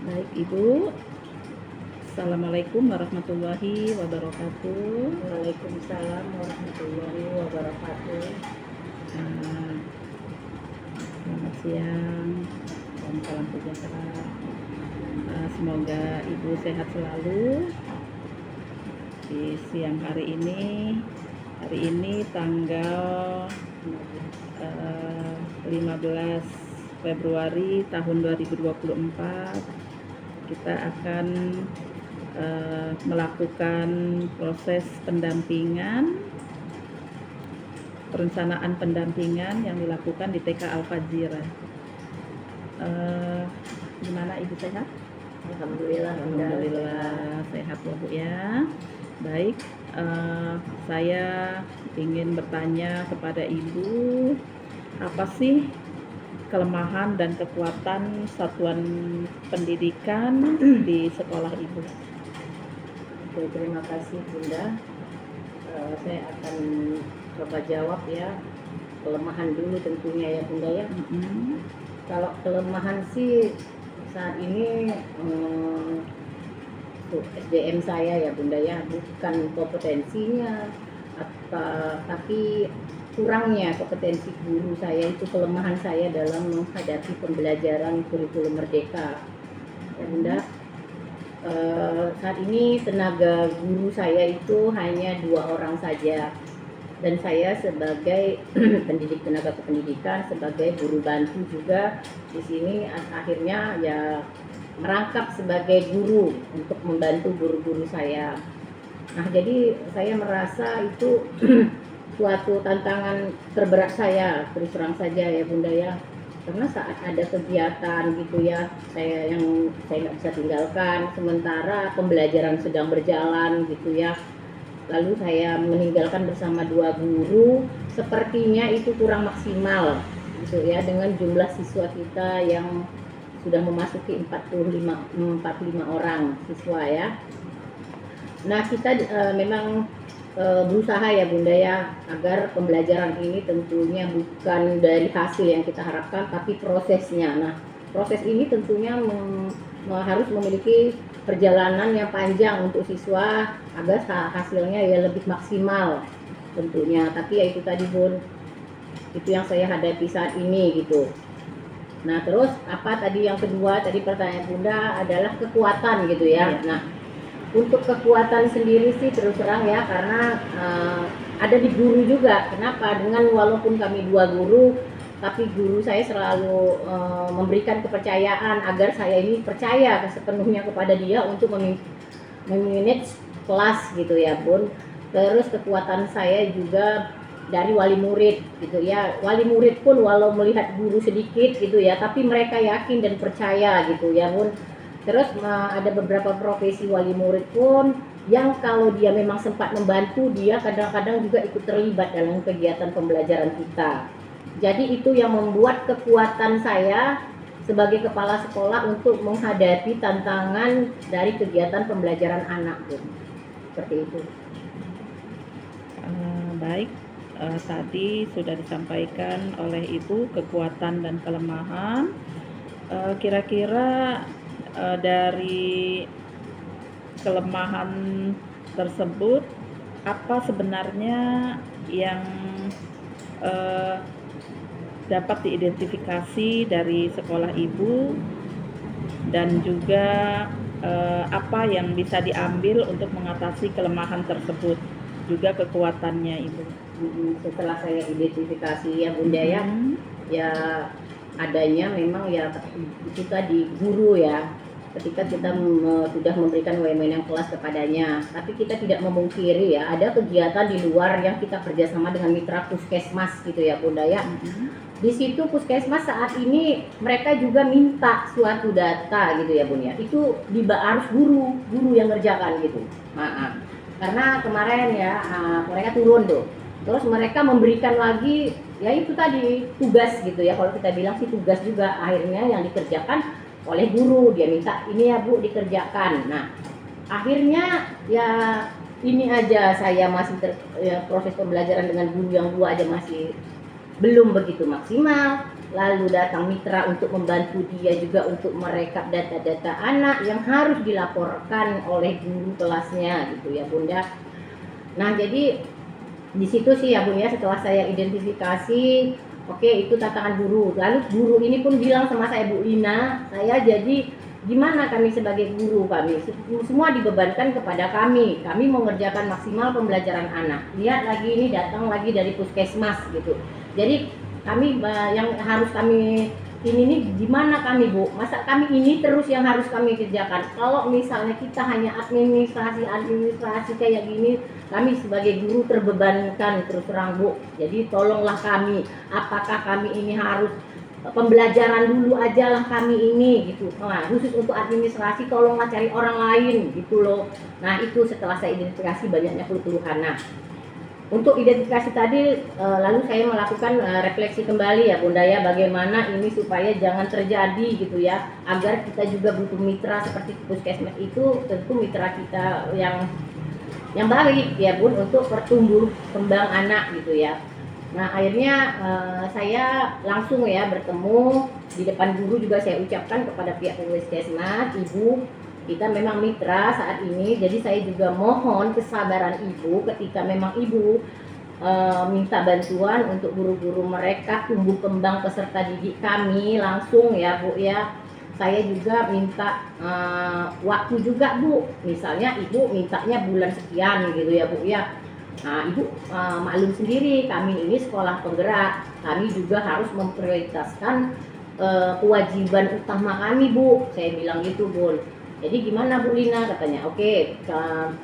Baik Ibu, Assalamualaikum warahmatullahi wabarakatuh. Waalaikumsalam warahmatullahi wabarakatuh. Eh, Selamat siang dan salam sejahtera. Semoga Ibu sehat selalu di siang hari ini. Hari ini tanggal 15 Februari tahun 2024. Kita akan melakukan proses perencanaan pendampingan yang dilakukan di TK Al-Fajirah. Gimana Ibu, sehat? Alhamdulillah, Alhamdulillah sehat ya Bu ya. Baik, saya ingin bertanya kepada Ibu, apa sih kelemahan dan kekuatan satuan pendidikan di sekolah Ibu? Oke, terima kasih Bunda. Saya akan coba jawab ya. Kelemahan dulu tentunya ya Bunda ya. Kalau kelemahan sih saat ini SDM saya ya Bunda ya, bukan kompetensinya tapi kurangnya kompetensi guru saya, itu kelemahan saya dalam menghadapi pembelajaran kurikulum merdeka ya Bunda. Saat ini tenaga guru saya itu hanya 2 orang saja, dan saya sebagai pendidik tenaga kependidikan, sebagai guru bantu juga di sini, akhirnya ya merangkap sebagai guru untuk membantu guru-guru saya. Nah, jadi saya merasa itu suatu tantangan terberat saya, terus terang saja ya Bunda ya. Karena saat ada kegiatan gitu ya, saya nggak bisa tinggalkan, sementara pembelajaran sedang berjalan gitu ya. Lalu saya meninggalkan bersama 2 guru, sepertinya itu kurang maksimal gitu ya, dengan jumlah siswa kita yang sudah memasuki 45 orang siswa ya. Nah, kita memang berusaha ya Bunda ya, agar pembelajaran ini tentunya bukan dari hasil yang kita harapkan, tapi prosesnya. Nah, proses ini tentunya harus memiliki perjalanan yang panjang untuk siswa agar hasilnya ya lebih maksimal tentunya. Tapi ya itu tadi Bun, itu yang saya hadapi saat ini gitu. Nah, terus apa tadi yang kedua, tadi pertanyaan Bunda adalah kekuatan gitu ya. Nah, untuk kekuatan sendiri sih terus terang ya, karena ada di guru juga. Kenapa? Dengan walaupun kami 2 guru, tapi guru saya selalu memberikan kepercayaan agar saya ini percaya sepenuhnya kepada dia untuk memanage kelas gitu ya Bun. Terus kekuatan saya juga dari wali murid gitu ya. Wali murid pun walau melihat guru sedikit gitu ya, tapi mereka yakin dan percaya gitu ya Bun. Terus ada beberapa profesi wali murid pun yang kalau dia memang sempat membantu, dia kadang-kadang juga ikut terlibat dalam kegiatan pembelajaran kita. Jadi itu yang membuat kekuatan saya sebagai kepala sekolah untuk menghadapi tantangan dari kegiatan pembelajaran anak Bun. Seperti itu. Baik, tadi sudah disampaikan oleh Ibu kekuatan dan kelemahan. Kira-kira dari kelemahan tersebut, apa sebenarnya yang dapat diidentifikasi dari sekolah Ibu, dan juga apa yang bisa diambil untuk mengatasi kelemahan tersebut, juga kekuatannya Ibu. Setelah saya identifikasi ya Bunda ya, ya adanya memang ya itu tadi guru ya. Ketika kita sudah memberikan wewenang kelas kepadanya, tapi kita tidak memungkiri ya, ada kegiatan di luar yang kita kerjasama dengan mitra puskesmas gitu ya Bunda ya. Di situ puskesmas saat ini mereka juga minta suatu data gitu ya Bun ya, itu harus guru yang ngerjakan gitu. Maaf, karena kemarin ya mereka turun tuh, terus mereka memberikan lagi ya itu tadi tugas gitu ya, kalau kita bilang sih tugas juga, akhirnya yang dikerjakan oleh guru. Dia minta ini ya Bu dikerjakan. Nah, akhirnya ya ini aja saya masih proses pembelajaran dengan guru yang 2 aja masih belum begitu maksimal. lalu datang mitra untuk membantu dia juga untuk merekap data-data anak yang harus dilaporkan oleh guru kelasnya gitu ya Bunda. Nah jadi di situ sih ya Bun ya, setelah saya identifikasi, oke itu tantangan guru. Lalu guru ini pun bilang sama saya, Bu Lina, saya jadi gimana kami sebagai guru, kami semua dibebankan kepada kami mengerjakan maksimal pembelajaran anak. Lihat lagi ini datang lagi dari puskesmas gitu. Jadi kami yang harus kami ini nih gimana kami Bu, masa kami ini terus yang harus kami kerjakan. Kalau misalnya kita hanya administrasi kayak gini, kami sebagai guru terbebankan terus terang Bu. Jadi tolonglah kami, apakah kami ini harus pembelajaran dulu aja lah kami ini gitu. Nah khusus untuk administrasi tolonglah cari orang lain gitu loh. Nah itu setelah saya identifikasi banyaknya keluhan. Nah untuk identifikasi tadi lalu saya melakukan refleksi kembali ya Bunda ya, bagaimana ini supaya jangan terjadi gitu ya, agar kita juga butuh mitra seperti puskesmas itu, tentu mitra kita yang baik ya Bun untuk pertumbuh kembang anak gitu ya. Nah akhirnya saya langsung ya bertemu di depan guru, juga saya ucapkan kepada pihak puskesmas, Ibu kita memang mitra saat ini, jadi saya juga mohon kesabaran Ibu ketika memang Ibu minta bantuan untuk guru-guru mereka tumbuh kembang peserta didik kami langsung ya Bu ya. Saya juga minta waktu juga Bu, misalnya Ibu mintanya bulan sekian gitu ya Bu ya. Nah Ibu maklum sendiri kami ini sekolah penggerak, kami juga harus memprioritaskan kewajiban utama kami Bu, saya bilang gitu Bun. Jadi gimana Bu Lina, katanya oke,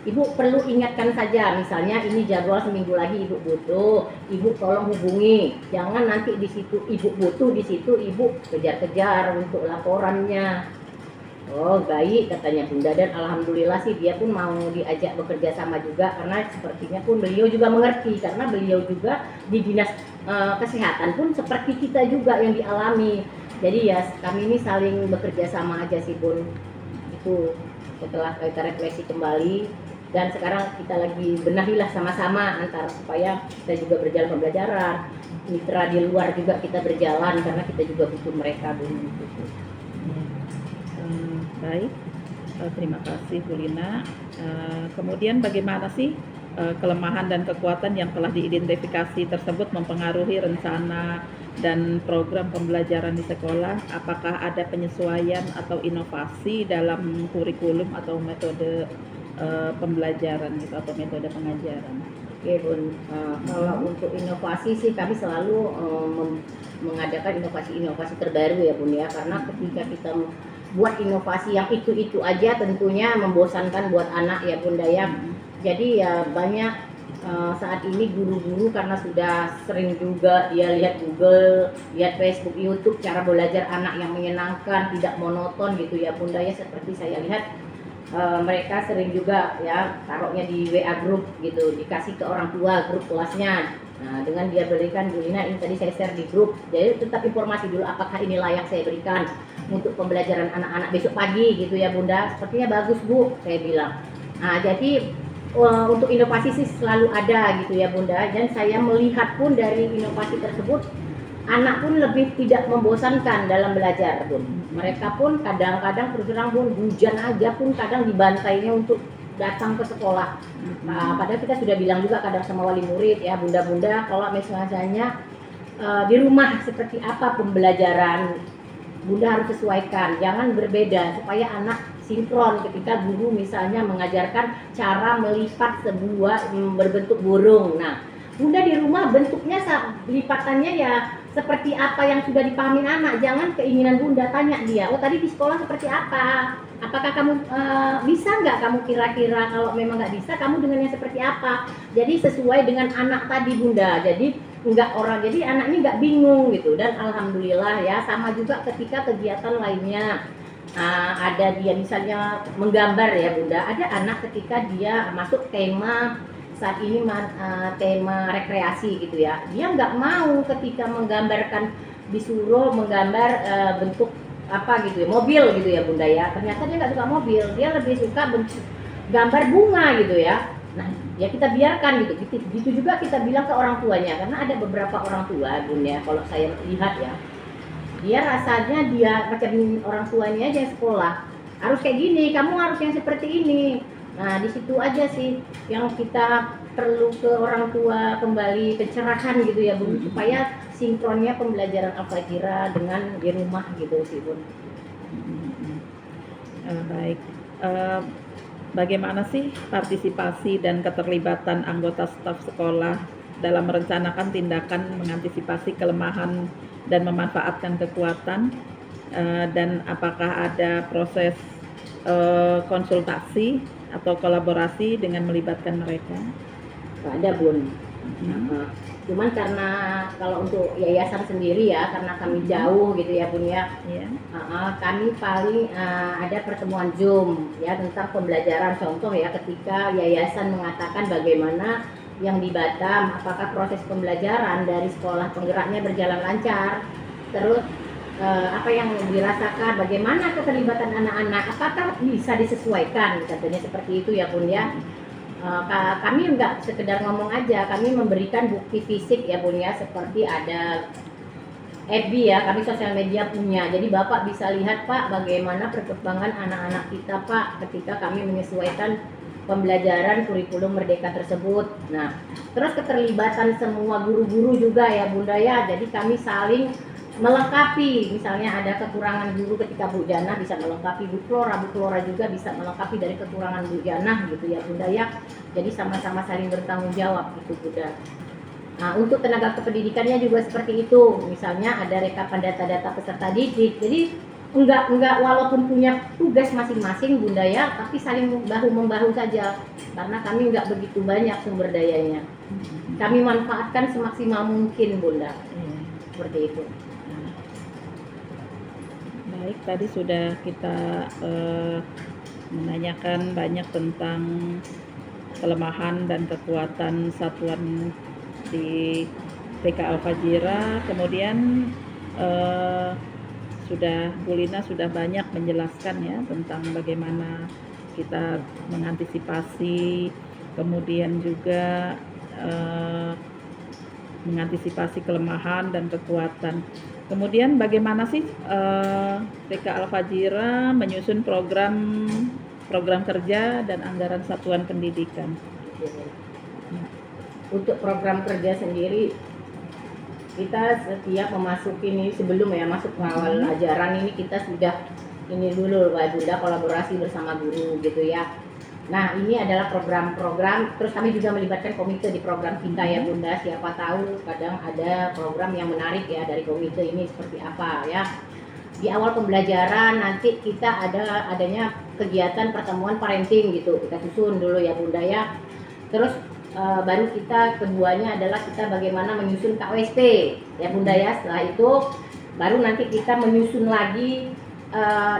Ibu perlu ingatkan saja, misalnya ini jadwal seminggu lagi Ibu butuh, Ibu tolong hubungi, jangan nanti di situ Ibu butuh, di situ Ibu kejar-kejar untuk laporannya. Oh baik katanya Bunda, dan alhamdulillah sih dia pun mau diajak bekerja sama juga, karena sepertinya pun beliau juga mengerti, karena beliau juga di dinas kesehatan pun seperti kita juga yang dialami. Jadi ya kami ini saling bekerja sama aja sih Bun. Itu setelah kita refleksi kembali, dan sekarang kita lagi benahilah sama-sama antara supaya kita juga berjalan pembelajaran, mitra di luar juga kita berjalan karena kita juga butuh mereka dulu gitu. Baik, terima kasih Bu Lina. Kemudian bagaimana sih kelemahan dan kekuatan yang telah diidentifikasi tersebut mempengaruhi rencana dan program pembelajaran di sekolah? Apakah ada penyesuaian atau inovasi dalam kurikulum atau metode pembelajaran gitu, atau metode pengajaran? Oke Bun, kalau untuk inovasi sih kami selalu mengadakan inovasi-inovasi terbaru ya Bun ya, karena ketika kita buat inovasi yang itu aja tentunya membosankan buat anak ya Bunda ya. Jadi ya banyak saat ini guru-guru karena sudah sering juga dia lihat Google, lihat Facebook, YouTube, cara belajar anak yang menyenangkan, tidak monoton gitu ya Bunda ya. Seperti saya lihat mereka sering juga ya taruhnya di WA group gitu, dikasih ke orang tua grup kelasnya. Nah dengan dia berikan Bu Lina, ini tadi saya share di grup, jadi tetap informasi dulu apakah ini layak saya berikan untuk pembelajaran anak-anak besok pagi gitu ya Bunda. Sepertinya bagus Bu, saya bilang. Nah jadi untuk inovasi sih selalu ada gitu ya Bunda, dan saya melihat pun dari inovasi tersebut anak pun lebih tidak membosankan dalam belajar Bun. Mereka pun kadang-kadang terus terang Bun, hujan aja pun kadang dibantainya untuk datang ke sekolah. Nah, padahal kita sudah bilang juga kadang sama wali murid ya Bunda-bunda, kalau misalnya di rumah seperti apa pembelajaran, Bunda harus sesuaikan, jangan berbeda supaya anak sinkron ketika guru misalnya mengajarkan cara melipat sebuah berbentuk burung. Nah, Bunda di rumah bentuknya lipatannya ya seperti apa yang sudah dipahami anak, jangan keinginan Bunda, tanya dia, oh tadi di sekolah seperti apa? Apakah kamu bisa nggak kamu kira-kira, kalau memang nggak bisa kamu dengannya seperti apa? Jadi sesuai dengan anak tadi Bunda, jadi jadi anaknya nggak bingung gitu. Dan alhamdulillah ya sama juga ketika kegiatan lainnya. Ada dia misalnya menggambar ya Bunda, ada anak ketika dia masuk tema saat ini tema rekreasi gitu ya, dia nggak mau ketika menggambarkan, disuruh menggambar bentuk apa gitu ya, mobil gitu ya Bunda ya, ternyata dia nggak suka mobil, dia lebih suka gambar bunga gitu ya. Nah ya kita biarkan gitu juga kita bilang ke orang tuanya, karena ada beberapa orang tua Bunda ya, kalau saya lihat ya dia rasanya dia macam orang tuanya aja sekolah harus kayak gini, kamu harus yang seperti ini. Nah di situ aja sih yang kita perlu ke orang tua kembali pencerahan gitu ya Bun, supaya sinkronnya pembelajaran Al-Fajira dengan di rumah gitu sih Bun. Baik, bagaimana sih partisipasi dan keterlibatan anggota staf sekolah dalam merencanakan tindakan mengantisipasi kelemahan dan memanfaatkan kekuatan, dan apakah ada proses konsultasi atau kolaborasi dengan melibatkan mereka? Ada Bun. Cuman karena kalau untuk yayasan sendiri ya, karena kami jauh gitu ya Bun ya, kami paling ada pertemuan Zoom ya tentang pembelajaran. Contoh ya, ketika yayasan mengatakan bagaimana yang di Batam, apakah proses pembelajaran dari sekolah penggeraknya berjalan lancar, terus apa yang dirasakan, bagaimana keterlibatan anak-anak, apakah bisa disesuaikan, katanya seperti itu ya Bun ya. Kami enggak sekedar ngomong aja, kami memberikan bukti fisik ya Bun ya, seperti ada FB ya, kami sosial media punya, jadi Bapak bisa lihat Pak bagaimana perkembangan anak-anak kita Pak ketika kami menyesuaikan pembelajaran kurikulum Merdeka tersebut. Nah terus keterlibatan semua guru-guru juga ya Bunda ya, jadi kami saling melengkapi, misalnya ada kekurangan guru ketika Bu Jana bisa melengkapi Bu Flora juga bisa melengkapi dari kekurangan Bu Jana gitu ya Bunda ya. Jadi sama-sama saling bertanggung jawab gitu Bunda. Nah untuk tenaga kependidikannya juga seperti itu, misalnya ada rekapan data-data peserta didik. Jadi enggak walaupun punya tugas masing-masing Bunda ya, tapi saling bahu-membahu saja karena kami enggak begitu banyak sumber dayanya. Kami manfaatkan semaksimal mungkin Bunda. Seperti itu. Baik, tadi sudah kita menanyakan banyak tentang kelemahan dan kekuatan satuan di TK Al-Fajira. Kemudian Bu Lina sudah banyak menjelaskan ya tentang bagaimana kita mengantisipasi, kemudian juga mengantisipasi kelemahan dan kekuatan. Kemudian bagaimana sih TK Al-Fajira menyusun program kerja dan anggaran satuan pendidikan? Untuk program kerja sendiri, kita setiap memasuki ini sebelum ya masuk awal ajaran ini kita sudah ini dulu Pak Bunda kolaborasi bersama guru gitu ya. Nah ini adalah program-program, terus kami juga melibatkan komite di program kita ya Bunda. Siapa tahu kadang ada program yang menarik ya dari komite ini seperti apa ya. Di awal pembelajaran nanti kita adanya kegiatan pertemuan parenting gitu, kita susun dulu ya Bunda ya. Terus baru kita keduanya adalah kita bagaimana menyusun KWSP ya Bunda ya. Setelah itu baru nanti kita menyusun lagi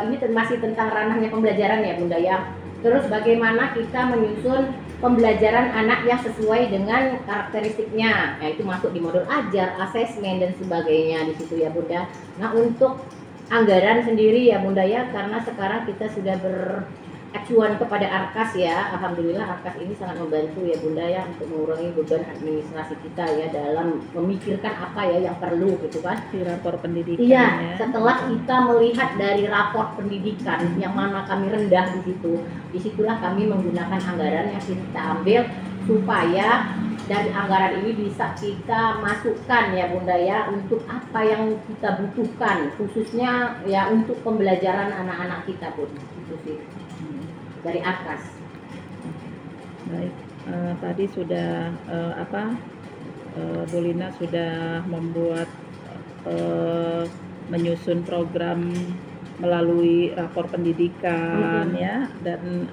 ini masih tentang ranahnya pembelajaran ya Bunda ya. Terus bagaimana kita menyusun pembelajaran anak yang sesuai dengan karakteristiknya. Nah, itu masuk di modul ajar, asesmen dan sebagainya di situ ya Bunda. Nah, untuk anggaran sendiri ya Bunda ya, karena sekarang kita sudah beracuan kepada Arkas ya. Alhamdulillah Arkas ini sangat membantu ya Bunda ya untuk mengurangi beban administrasi kita ya dalam memikirkan apa ya yang perlu gitu kan. Di rapor pendidikan iya, ya. setelah kita melihat dari rapor pendidikan yang mana kami rendah di situ, disitulah kami menggunakan anggaran yang kita ambil supaya dari anggaran ini bisa kita masukkan ya Bunda ya untuk apa yang kita butuhkan khususnya ya untuk pembelajaran anak-anak kita pun itu sih dari Arkas. Baik, tadi sudah Bu Lina sudah membuat menyusun program melalui rapor pendidikan ya, dan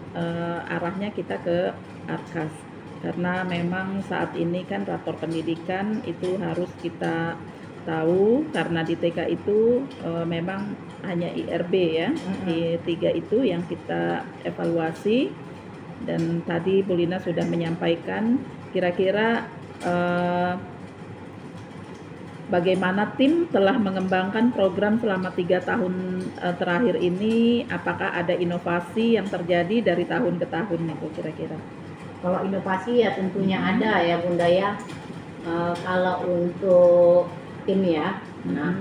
arahnya kita ke Arkas karena memang saat ini kan rapor pendidikan itu harus kita tahu karena di TK itu memang hanya IRB ya, di 3 itu yang kita evaluasi. Dan tadi Bu Lina sudah menyampaikan kira-kira bagaimana tim telah mengembangkan program selama 3 tahun terakhir ini, apakah ada inovasi yang terjadi dari tahun ke tahun itu kira-kira? Kalau inovasi ya tentunya ada ya Bunda ya. Kalau untuk tim ya, nah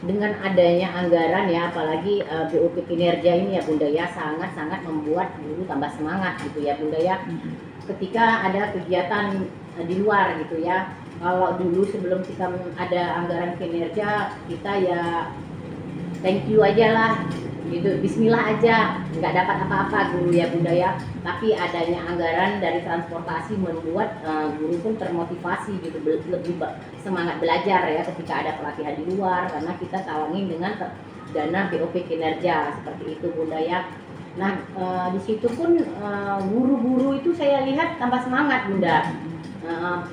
dengan adanya anggaran ya, apalagi BOP kinerja ini ya Bunda ya, sangat-sangat membuat guru tambah semangat gitu ya Bunda ya. Ketika ada kegiatan di luar gitu ya. Kalau dulu sebelum kita ada anggaran kinerja, kita ya thank you aja lah gitu, bismillah aja, nggak dapat apa-apa guru ya Bunda ya. Tapi adanya anggaran dari transportasi membuat guru pun termotivasi gitu, lebih semangat belajar ya ketika ada pelatihan di luar, karena kita tawangin dengan dana BOP kinerja seperti itu Bunda ya. Nah di situ pun guru-guru itu saya lihat tambah semangat Bunda.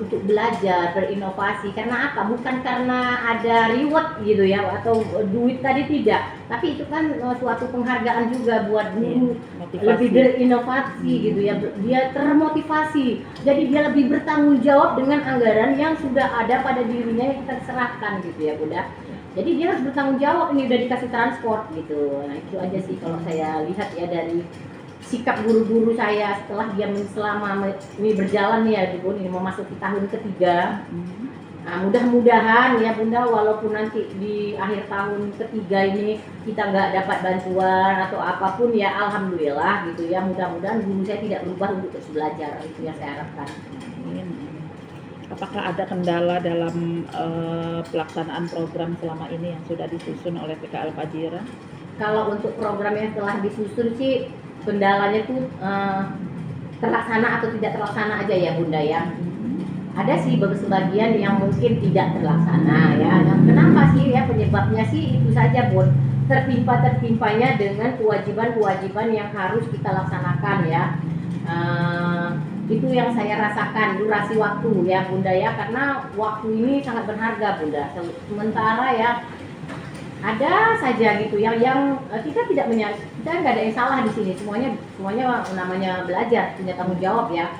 Untuk belajar, berinovasi. Karena apa? Bukan karena ada reward gitu ya, atau duit tadi, tidak. Tapi itu kan suatu penghargaan juga buat guru, lebih berinovasi gitu ya. Dia termotivasi. Jadi dia lebih bertanggung jawab dengan anggaran yang sudah ada pada dirinya yang kita serahkan gitu ya Bunda. Jadi dia harus bertanggung jawab, ini udah dikasih transport gitu. Nah itu aja sih kalau saya lihat ya dari sikap guru-guru saya setelah dia selama ini berjalan ya Bun, ini memasuki tahun ketiga. Nah, mudah-mudahan ya Bunda, walaupun nanti di akhir tahun ketiga ini kita nggak dapat bantuan atau apapun ya, alhamdulillah gitu ya, mudah-mudahan guru saya tidak berubah untuk terus belajar, itu yang saya harapkan. Apakah ada kendala dalam pelaksanaan program selama ini yang sudah disusun oleh PKL Fajira? Kalau untuk program yang telah disusun sih kendalanya tuh terlaksana atau tidak terlaksana aja ya Bunda ya. Ada sih sebagian yang mungkin tidak terlaksana ya. Nah, kenapa sih ya, penyebabnya sih itu saja Bun, tertimpanya dengan kewajiban-kewajiban yang harus kita laksanakan ya. Itu yang saya rasakan, durasi waktu ya Bunda ya, karena waktu ini sangat berharga Bunda. Sementara ya ada saja gitu yang kita tidak kita nggak ada yang salah di sini, semuanya namanya belajar, punya tanggung jawab ya.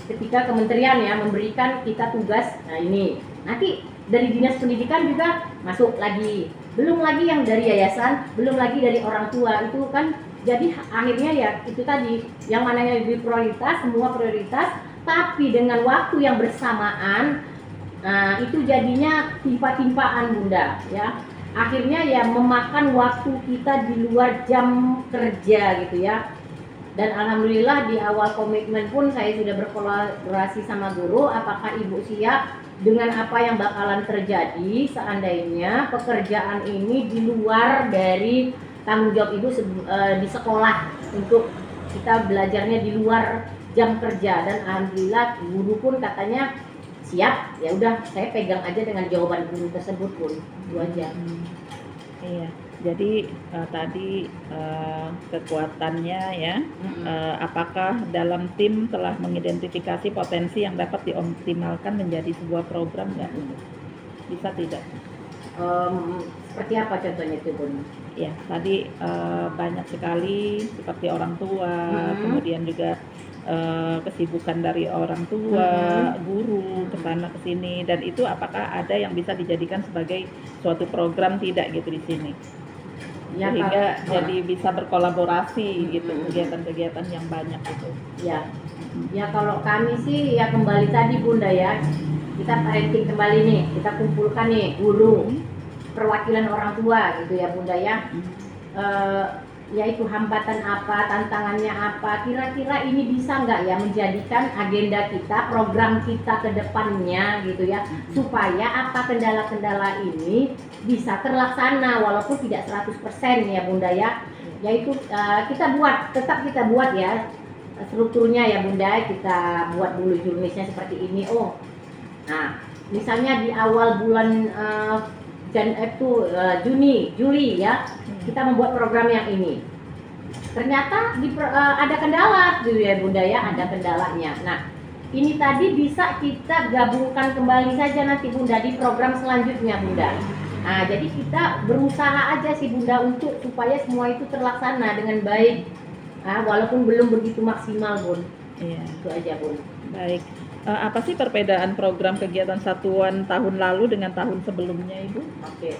Ketika kementerian ya memberikan kita tugas, nah ini nanti dari dinas pendidikan juga masuk lagi, belum lagi yang dari yayasan, belum lagi dari orang tua, itu kan jadi akhirnya ya itu tadi yang mananya lebih prioritas, semua prioritas, tapi dengan waktu yang bersamaan, nah itu jadinya timpa-timpaan Bunda ya. Akhirnya ya memakan waktu kita di luar jam kerja gitu ya. Dan alhamdulillah di awal komitmen pun saya sudah berkolaborasi sama guru, apakah Ibu siap dengan apa yang bakalan terjadi seandainya pekerjaan ini di luar dari tanggung jawab Ibu di sekolah, untuk kita belajarnya di luar jam kerja. Dan alhamdulillah guru pun katanya siap, ya udah saya pegang aja dengan jawaban guru tersebut Pun, itu aja. Iya, jadi tadi kekuatannya ya, apakah dalam tim telah mengidentifikasi potensi yang dapat dioptimalkan menjadi sebuah program nggak? Bisa tidak? Seperti apa contohnya itu Bun? Ya, tadi banyak sekali seperti orang tua, kemudian juga kesibukan dari orang tua, guru kesana kesini, dan itu apakah ada yang bisa dijadikan sebagai suatu program tidak gitu di sini, ya, sehingga jadi bisa berkolaborasi gitu, kegiatan-kegiatan yang banyak itu. Ya kalau kami sih ya kembali tadi Bunda ya, kita parenting kembali nih, kita kumpulkan nih guru, perwakilan orang tua gitu ya Bunda ya. Yaitu hambatan apa, tantangannya apa, kira-kira ini bisa nggak ya menjadikan agenda kita, program kita ke depannya gitu ya, supaya apa kendala-kendala ini bisa terlaksana walaupun tidak 100% ya Bunda ya. Yaitu tetap kita buat ya strukturnya ya Bunda, kita buat dulu jurnisnya seperti ini. Nah misalnya di awal bulan Juni, Juli ya, kita membuat program yang ini. Ternyata ada kendala gitu ya Bunda ya, ada kendalanya. Nah, ini tadi bisa kita gabungkan kembali saja nanti Bunda di program selanjutnya Bunda. Nah, jadi kita berusaha aja sih Bunda untuk supaya semua itu terlaksana dengan baik. Nah, walaupun belum begitu maksimal Bun. Iya. Itu aja Bun. Baik. Apa sih perbedaan program kegiatan satuan tahun lalu dengan tahun sebelumnya Ibu? Oke.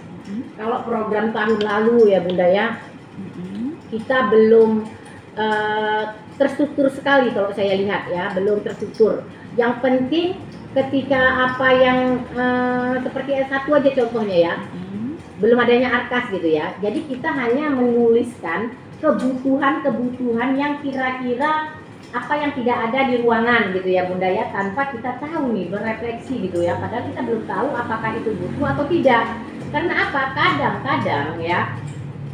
Kalau program tahun lalu ya Bunda ya, kita belum terstruktur sekali kalau saya lihat ya, belum terstruktur. Yang penting ketika apa yang seperti S1 aja contohnya ya, belum adanya Arkas gitu ya. Jadi kita hanya menuliskan kebutuhan-kebutuhan yang kira-kira apa yang tidak ada di ruangan gitu ya Bunda ya, tanpa kita tahu nih, berefleksi gitu ya, padahal kita belum tahu apakah itu butuh atau tidak. Karena apa? Kadang-kadang ya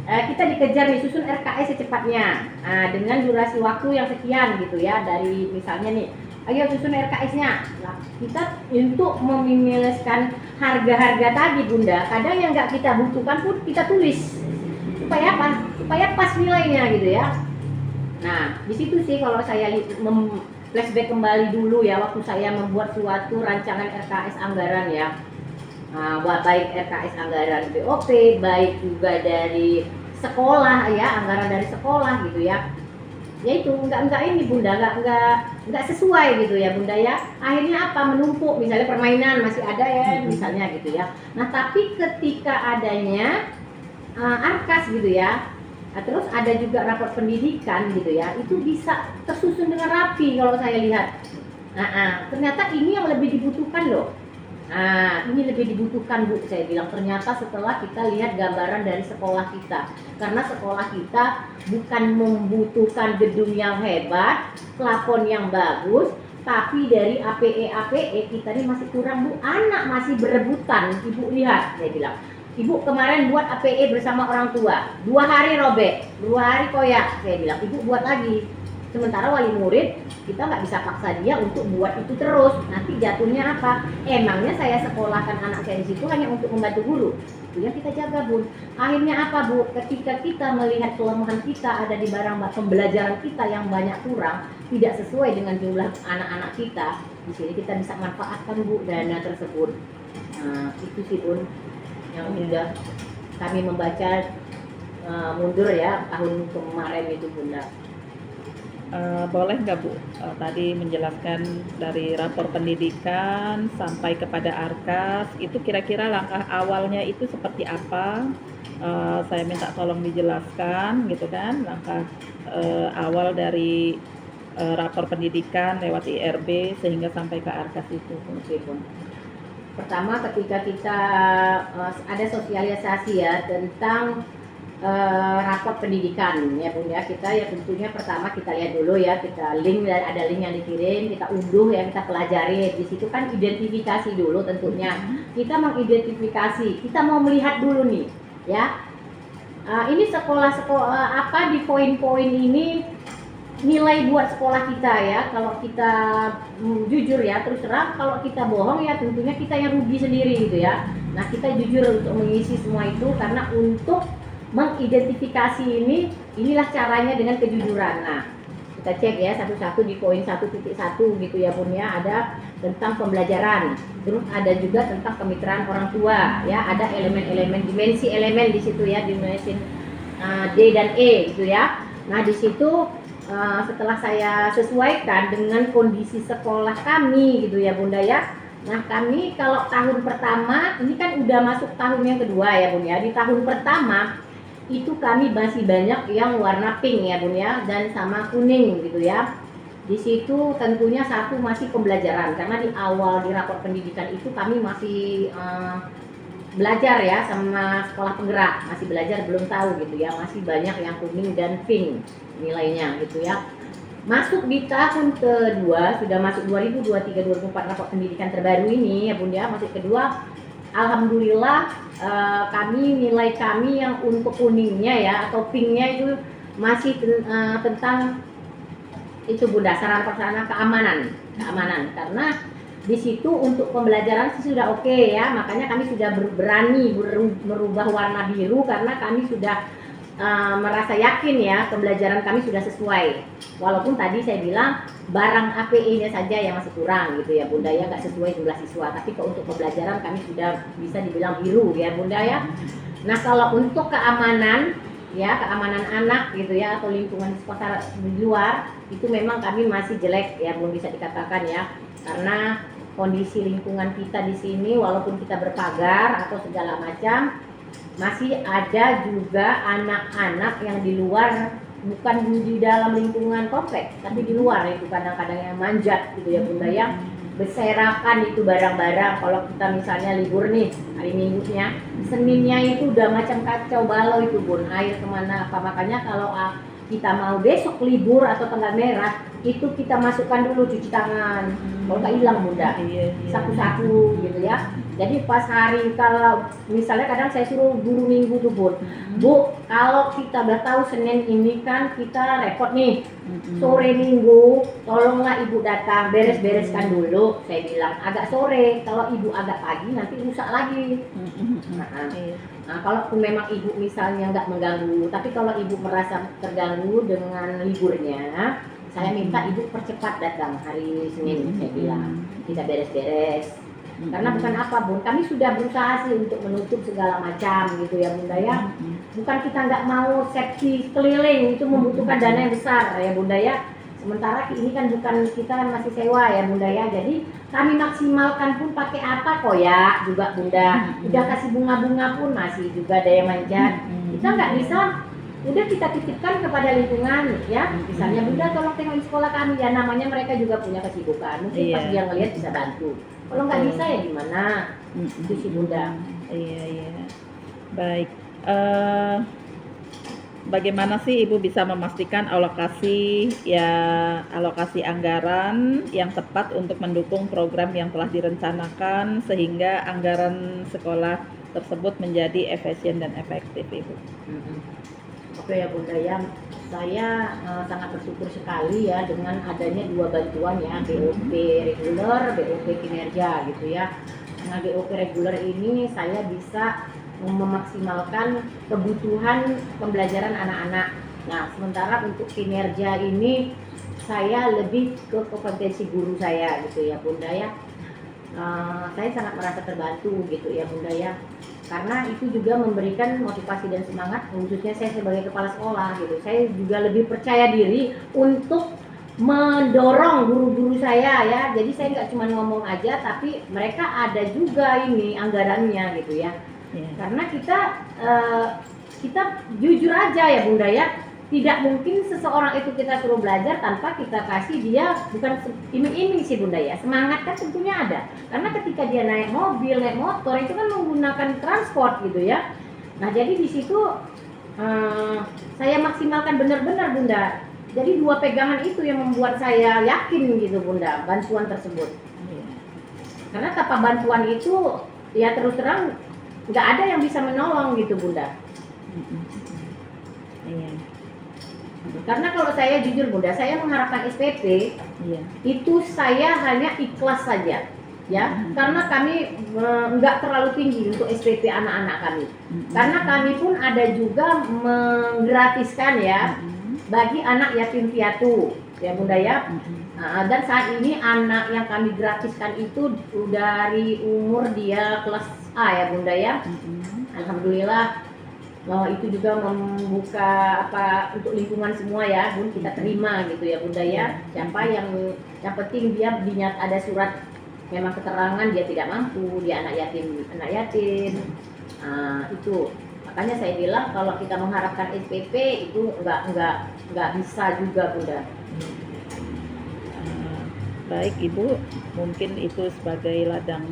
kita dikejar nih susun RKS secepatnya dengan durasi waktu yang sekian gitu ya, dari misalnya nih ayo susun RKS-nya. Nah, kita untuk meminimaliskan harga-harga tadi Bunda, kadang yang nggak kita butuhkan pun kita tulis supaya apa? Supaya pas nilainya gitu ya. Nah, di situ sih kalau saya flashback kembali dulu ya, waktu saya membuat suatu rancangan RKS anggaran ya. Baik RKS anggaran BOP, baik juga dari sekolah ya, anggaran dari sekolah gitu ya. Ya itu enggak ini Bunda, enggak sesuai gitu ya Bunda ya. Akhirnya apa? Menumpuk, misalnya permainan masih ada ya misalnya gitu ya. Nah, tapi ketika adanya Arkas gitu ya, terus ada juga rapor pendidikan gitu ya, itu bisa tersusun dengan rapi kalau saya lihat. Ternyata ini yang lebih dibutuhkan loh. Ini lebih dibutuhkan Bu, saya bilang, ternyata setelah kita lihat gambaran dari sekolah kita. Karena sekolah kita bukan membutuhkan gedung yang hebat, plafon yang bagus, tapi dari APE kita ini masih kurang Bu. Anak masih berebutan, Ibu lihat, saya bilang. Ibu kemarin buat APE bersama orang tua, 2 hari robek, 2 hari koyak, saya bilang, Ibu buat lagi. Sementara wali murid, kita nggak bisa paksa dia untuk buat itu terus. Nanti jatuhnya apa? Emangnya saya sekolahkan anak saya di situ hanya untuk membantu guru? Itu yang kita jaga Bun. Akhirnya apa Bu? Ketika kita melihat kelemahan kita ada di barang pembelajaran kita yang banyak kurang, tidak sesuai dengan jumlah anak-anak kita, di sini kita bisa manfaatkan Bu dana tersebut. Itu sih Bun yang sudah kami membaca mundur ya tahun kemarin itu Bunda. Boleh nggak Bu tadi menjelaskan dari rapor pendidikan sampai kepada Arkas, itu kira-kira langkah awalnya itu seperti apa? Saya minta tolong dijelaskan gitu kan, langkah awal dari rapor pendidikan lewat IRB sehingga sampai ke Arkas itu. Meskipun pertama ketika kita ada sosialisasi ya tentang rapor pendidikan ya Bun ya, kita ya tentunya pertama kita lihat dulu ya, kita ada link yang dikirim, kita unduh ya, kita pelajari. Di situ kan identifikasi dulu tentunya, kita mengidentifikasi, kita mau melihat dulu nih ya, ini sekolah apa di poin-poin ini nilai buat sekolah kita ya. Kalau kita jujur ya, terus terang, kalau kita bohong ya tentunya kita yang rugi sendiri gitu ya. Nah, kita jujur untuk mengisi semua itu, karena untuk mengidentifikasi inilah caranya dengan kejujuran. Nah, kita cek ya satu-satu di poin 1.1 gitu ya Bun ya, ada tentang pembelajaran, terus ada juga tentang kemitraan orang tua ya, ada elemen-elemen, dimensi elemen di situ ya, dimensi D dan E gitu ya. Nah, di situ setelah saya sesuaikan dengan kondisi sekolah kami gitu ya Bunda ya. Nah, kami kalau tahun pertama ini kan udah masuk tahun yang kedua ya Bun ya. Di tahun pertama itu kami masih banyak yang warna pink ya Bun ya, dan sama kuning gitu ya. Di situ tentunya satu masih pembelajaran, karena di awal di rapor pendidikan itu kami masih belajar ya sama sekolah penggerak, masih belajar, belum tahu gitu ya, masih banyak yang kuning dan pink nilainya gitu ya. Masuk di tahun kedua, sudah masuk 2023-2024 rapor pendidikan terbaru ini ya Bun ya, masuk kedua, alhamdulillah nilai kami yang untuk kuningnya ya atau pinknya itu masih tentang itu Bunda, sarana-prasarana keamanan, karena di situ untuk pembelajaran sih sudah oke ya, makanya kami sudah berani merubah warna biru karena kami sudah merasa yakin ya pembelajaran kami sudah sesuai. Walaupun tadi saya bilang barang APE-nya saja yang masih kurang gitu ya Bunda ya, nggak sesuai jumlah siswa, tapi kalau untuk pembelajaran kami sudah bisa dibilang biru ya Bunda ya. Nah, kalau untuk keamanan ya, keamanan anak gitu ya atau lingkungan di sekolah di luar, itu memang kami masih jelek ya Bun, bisa dikatakan ya, karena kondisi lingkungan kita di sini walaupun kita berpagar atau segala macam, masih ada juga anak-anak yang di luar, bukan di dalam lingkungan kompleks tapi di luar, itu kadang-kadang yang manjat gitu ya Bunda ya, berserakan itu barang-barang. Kalau kita misalnya libur nih hari Minggunya, Seninnya itu udah macam kacau balau itu Bun, air kemana apa. Makanya kalau kita mau besok libur atau tanggal merah, itu kita masukkan dulu cuci tangan. Kalau nggak hilang Bunda, Iya, iya. sapu-sapu gitu ya. Jadi pas hari, kalau misalnya kadang saya suruh guru minggu tuh Bun, Bu, kalau kita udah tahu Senin ini kan kita repot nih, sore minggu tolonglah ibu datang beres-bereskan dulu. Saya bilang agak sore, kalau ibu agak pagi nanti rusak lagi. Iya. Nah, kalaupun memang ibu misalnya nggak mengganggu, tapi kalau ibu merasa terganggu dengan liburnya, saya minta ibu percepat datang hari Senin. Saya bilang kita beres-beres. Karena bukan apa Bun, kami sudah berusaha sih untuk menutup segala macam gitu ya Bunda ya. Bukan kita nggak mau safety keliling, itu membutuhkan dana yang besar ya Bunda ya. Sementara ini kan bukan, kita kan masih sewa ya Bunda ya. Jadi kami maksimalkan pun pakai apa kok ya juga Bunda. Udah kasih bunga-bunga pun masih juga ada yang manjat. Kita nggak bisa, udah kita titipkan kepada lingkungan ya. Misalnya Bunda tolong tengok sekolah kami ya, namanya mereka juga punya kesibukan. Mungkin pas dia ngelihat bisa bantu. Kalau nggak bisa ya gimana? Itu sih Bunda. Iya, iya. Baik. Bagaimana sih Ibu bisa memastikan alokasi anggaran yang tepat untuk mendukung program yang telah direncanakan sehingga anggaran sekolah tersebut menjadi efisien dan efektif, Ibu? Oke ya Bunda ya, saya sangat bersyukur sekali ya dengan adanya dua bantuan ya, BOP reguler, BOP kinerja gitu ya. Dengan BOP reguler ini saya bisa memaksimalkan kebutuhan pembelajaran anak-anak. Nah, sementara untuk kinerja ini saya lebih ke kompetensi guru saya gitu ya Bunda ya. Saya sangat merasa terbantu gitu ya Bunda ya, karena itu juga memberikan motivasi dan semangat, khususnya saya sebagai kepala sekolah gitu. Saya juga lebih percaya diri untuk mendorong guru-guru saya ya. Jadi saya nggak cuma ngomong aja, tapi mereka ada juga ini anggarannya gitu ya. Karena kita jujur aja ya Bunda ya, tidak mungkin seseorang itu kita suruh belajar tanpa kita kasih dia, bukan iming-iming sih Bunda ya, semangat kan tentunya ada. Karena ketika dia naik mobil, naik motor itu kan menggunakan transport gitu ya. Nah jadi di situ saya maksimalkan benar-benar Bunda. Jadi dua pegangan itu yang membuat saya yakin gitu Bunda, bantuan tersebut. Karena tanpa bantuan itu ya terus terang nggak ada yang bisa menolong gitu Bunda. Iya. Karena kalau saya jujur Bunda, saya mengharapkan SPP, itu saya hanya ikhlas saja ya, karena kami nggak terlalu tinggi untuk SPP anak-anak kami. Karena kami pun ada juga menggratiskan ya bagi anak yatim piatu ya Bunda ya. Dan saat ini anak yang kami gratiskan itu dari umur dia kelas A ya Bunda ya. Alhamdulillah itu juga membuka untuk lingkungan semua ya Bun, kita terima gitu ya Bunda ya. Siapa yang penting dia ada surat memang keterangan dia tidak mampu, dia anak yatim. Itu makanya saya bilang kalau kita mengharapkan SPP itu nggak bisa juga Bunda. Baik Ibu, mungkin itu sebagai ladang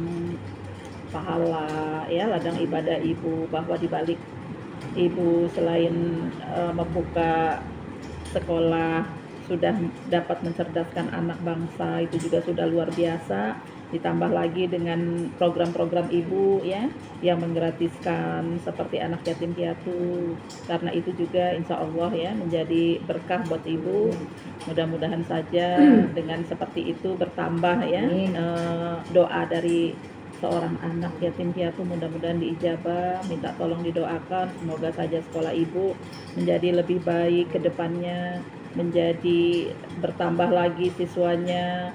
pahala ya, ladang ibadah Ibu, bahwa di balik Ibu selain membuka sekolah sudah dapat mencerdaskan anak bangsa, itu juga sudah luar biasa. Ditambah lagi dengan program-program Ibu ya yang menggratiskan seperti anak yatim piatu, karena itu juga insya Allah ya menjadi berkah buat Ibu. Mudah-mudahan saja dengan seperti itu bertambah ya doa dari seorang anak yatim piatu, mudah-mudahan diijabah. Minta tolong didoakan, semoga saja sekolah Ibu menjadi lebih baik ke depannya, menjadi bertambah lagi siswanya,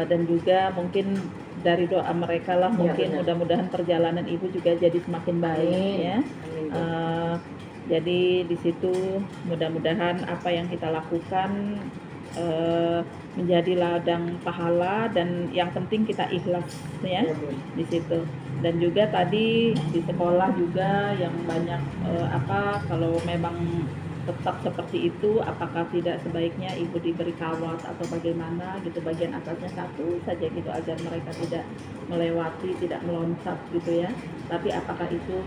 dan juga mungkin dari doa mereka lah mungkin mudah-mudahan perjalanan Ibu juga jadi semakin baik ya. Jadi di situ mudah-mudahan apa yang kita lakukan menjadi ladang pahala, dan yang penting kita ikhlas ya di situ. Dan juga tadi di sekolah juga yang banyak kalau memang tetap seperti itu, apakah tidak sebaiknya ibu diberi kawat atau bagaimana gitu, bagian atasnya satu saja gitu agar mereka tidak melewati, tidak meloncat gitu ya. Tapi apakah itu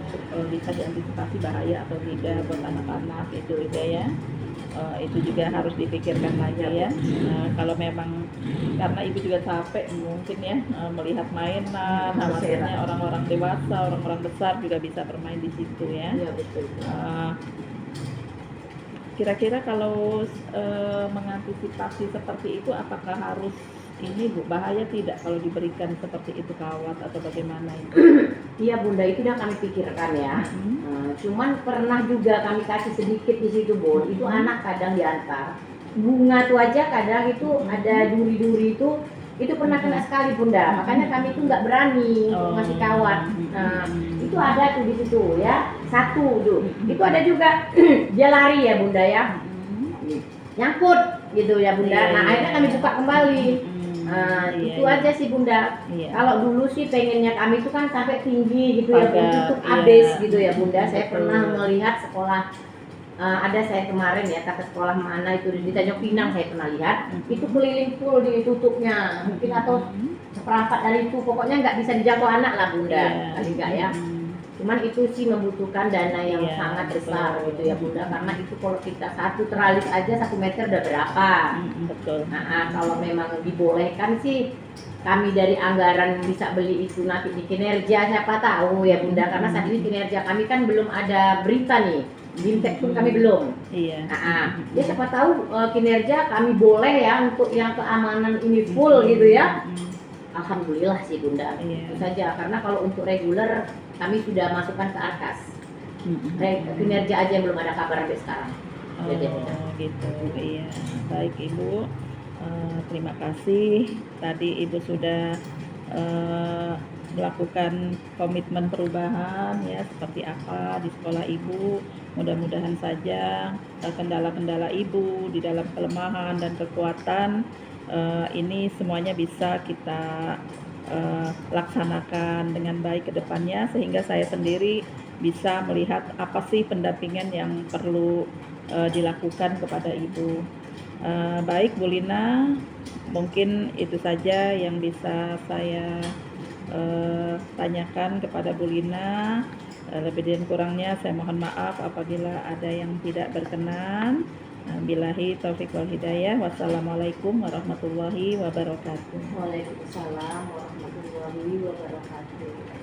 bisa diantisipasi bahaya atau tidak buat anak-anak itu ya. Itu juga harus dipikirkan lagi ya. Kalau memang karena ibu juga capek mungkin ya melihat mainan, khawatirnya orang-orang dewasa, orang-orang besar juga bisa bermain di situ ya. Iya betul. Kira-kira kalau mengantisipasi seperti itu, apakah harus ini Bu, bahaya tidak kalau diberikan seperti itu kawat atau bagaimana itu? Iya Bunda, itu udah kami pikirkan ya. Cuman pernah juga kami kasih sedikit di situ Bun. Itu anak kadang diantar bunga tuh aja kadang itu ada duri-duri itu pernah kena sekali Bunda. Makanya kami itu nggak berani untuk ngasih kawat. Nah, itu ada tuh di situ ya. Satu tuh. Itu ada juga dia lari ya Bunda ya. Nyangkut gitu ya Bunda. Nah, akhirnya kami buka kembali. Itu aja sih Bunda. Kalau dulu sih pengennya kami itu kan sampai tinggi gitu ya, tutup abis gitu ya Bunda. Saya pernah melihat sekolah, ada saya kemarin ya, kata sekolah mana itu di Tanjung Pinang saya pernah lihat, itu keliling full ditutupnya, mungkin atau seperempat dari itu, pokoknya nggak bisa dijangkau anak lah Bunda, kali nggak ya. Cuman itu sih membutuhkan dana yang sangat besar gitu ya Bunda, karena itu kalau kita satu teralis aja 1 meter udah berapa. Betul. Nah, kalau memang dibolehkan sih kami dari anggaran bisa beli itu nanti di kinerja siapa tahu ya Bunda, karena saat ini kinerja kami kan belum ada berita nih, Bimtek pun kami belum. Iya. Ya siapa tahu kinerja kami boleh ya untuk yang keamanan ini full gitu ya. Alhamdulillah sih Bunda, itu saja, karena kalau untuk reguler kami sudah masukkan ke Arkas. Kinerja aja yang belum ada kabar sampai sekarang. Gitu, iya. Baik Ibu, terima kasih. Tadi Ibu sudah melakukan komitmen perubahan ya, seperti apa di sekolah Ibu. Mudah-mudahan saja kendala-kendala Ibu di dalam kelemahan dan kekuatan ini semuanya bisa kita laksanakan dengan baik ke depannya, sehingga saya sendiri bisa melihat apa sih pendampingan yang perlu dilakukan kepada Ibu. Baik Bu Lina, mungkin itu saja yang bisa saya tanyakan kepada Bu Lina. Lebih dan kurangnya saya mohon maaf apabila ada yang tidak berkenan. Billahi taufiq wal hidayah. Wassalamualaikum warahmatullahi wabarakatuh. Waalaikumsalam warahmatullahi wabarakatuh.